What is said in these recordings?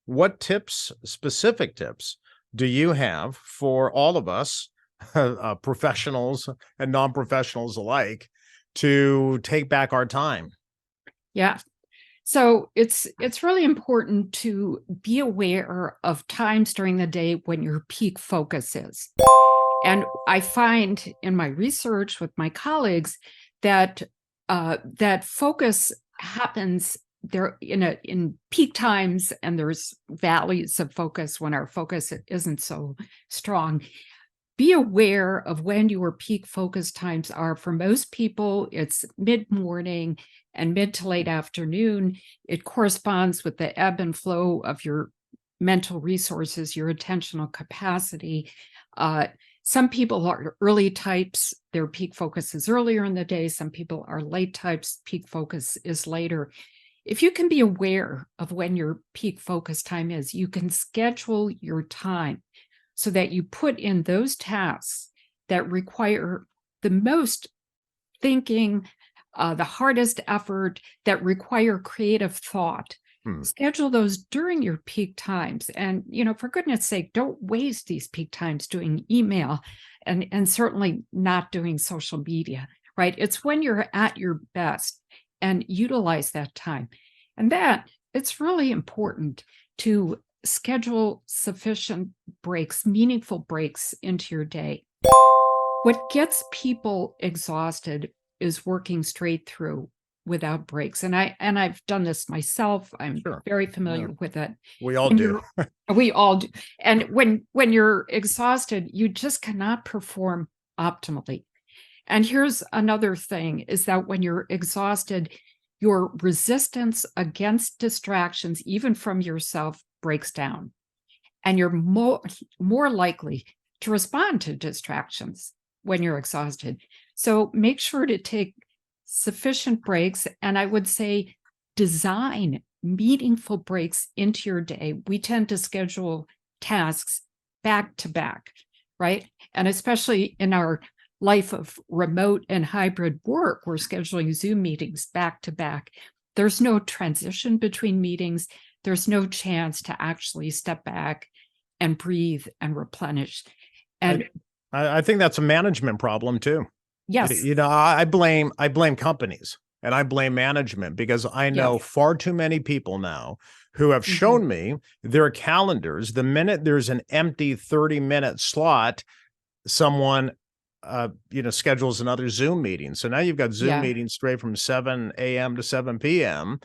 what tips, specific tips, do you have for all of us, professionals and non-professionals alike, to take back our time? Yeah. So it's really important to be aware of times during the day when your peak focus is. And I find in my research with my colleagues that that focus happens there in peak times, and there's valleys of focus when our focus isn't so strong. Be aware of when your peak focus times are. For most people, it's mid-morning and mid to late afternoon. It corresponds with the ebb and flow of your mental resources, your attentional capacity. Some people are early types. Their peak focus is earlier in the day. Some people are late types. Peak focus is later. If you can be aware of when your peak focus time is, you can schedule your time so that you put in those tasks that require the most thinking, the hardest effort, that require creative thought. Schedule those during your peak times. And, for goodness sake, don't waste these peak times doing email and certainly not doing social media, right? It's when you're at your best, and utilize that time. And that it's really important to schedule sufficient breaks, meaningful breaks into your day. What gets people exhausted is working straight through without breaks. And I've done this myself. I'm very familiar with it. We all do. We all do. And when you're exhausted, you just cannot perform optimally. And here's another thing, is that when you're exhausted, your resistance against distractions, even from yourself, breaks down. And you're more likely to respond to distractions when you're exhausted. So make sure to take sufficient breaks. And I would say design meaningful breaks into your day. We tend to schedule tasks back to back, right? And especially in our life of remote and hybrid work, we're scheduling Zoom meetings back to back. There's no transition between meetings. There's no chance to actually step back and breathe and replenish. And I think that's a management problem too. Yes. I blame companies and I blame management, because I know far too many people now who have shown me their calendars. The minute there's an empty 30-minute slot, someone schedules another Zoom meeting. So now you've got Zoom meetings straight from 7 a.m. to 7 p.m.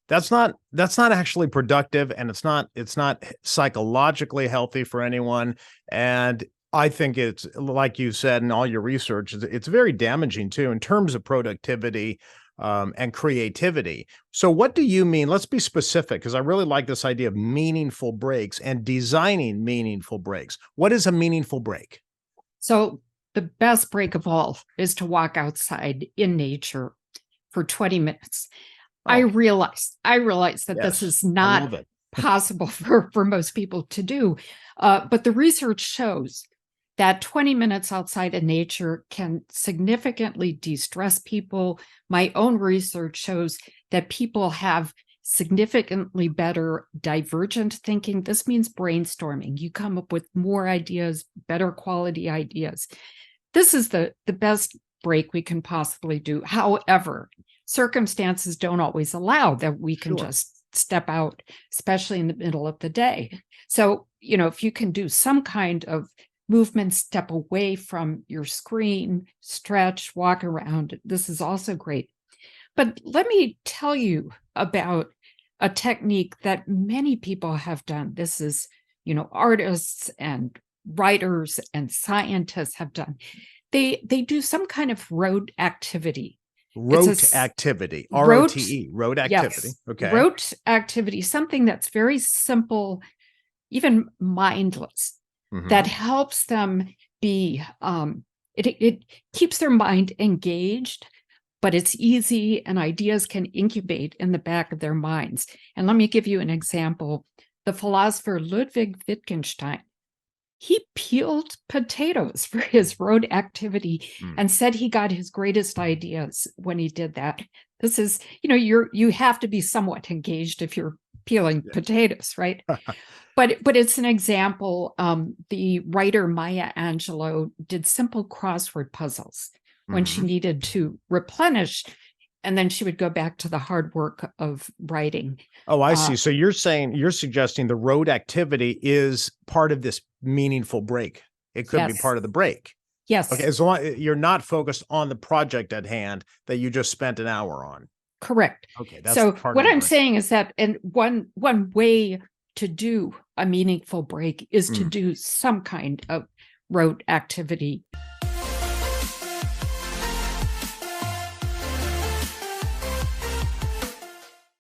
That's not actually productive, and it's not psychologically healthy for anyone. And I think it's, like you said in all your research, it's very damaging too in terms of productivity and creativity. So what do you mean? Let's be specific, because I really like this idea of meaningful breaks and designing meaningful breaks. What is a meaningful break? So the best break of all is to walk outside in nature for 20 minutes. I realize that this is not possible for most people to do. But the research shows that 20 minutes outside in nature can significantly de-stress people. My own research shows that people have significantly better divergent thinking. This means brainstorming. You come up with more ideas, better quality ideas. This is the best break we can possibly do. However, circumstances don't always allow that we can just step out, especially in the middle of the day. So, if you can do some kind of movement, step away from your screen, stretch, walk around, this is also great. But let me tell you about a technique that many people have done. This is, artists and writers and scientists have done. They do some kind of rote activity. Rote activity, R-O-T-E, rote activity. Yes, okay. Rote activity, something that's very simple, even mindless, that helps them be, it keeps their mind engaged, but it's easy and ideas can incubate in the back of their minds. And let me give you an example. The philosopher Ludwig Wittgenstein, he peeled potatoes for his road activity and said he got his greatest ideas when he did that. This is, you have to be somewhat engaged if you're peeling potatoes, right? But it's an example. The writer Maya Angelou did simple crossword puzzles when she needed to replenish, and then she would go back to the hard work of writing. Oh, I see. So you're suggesting the road activity is part of this meaningful break. It could be part of the break. Yes. Okay. As long as you're not focused on the project at hand that you just spent an hour on. Correct. Okay. That's so part what of I'm saying is that, and one way to do a meaningful break is to do some kind of road activity.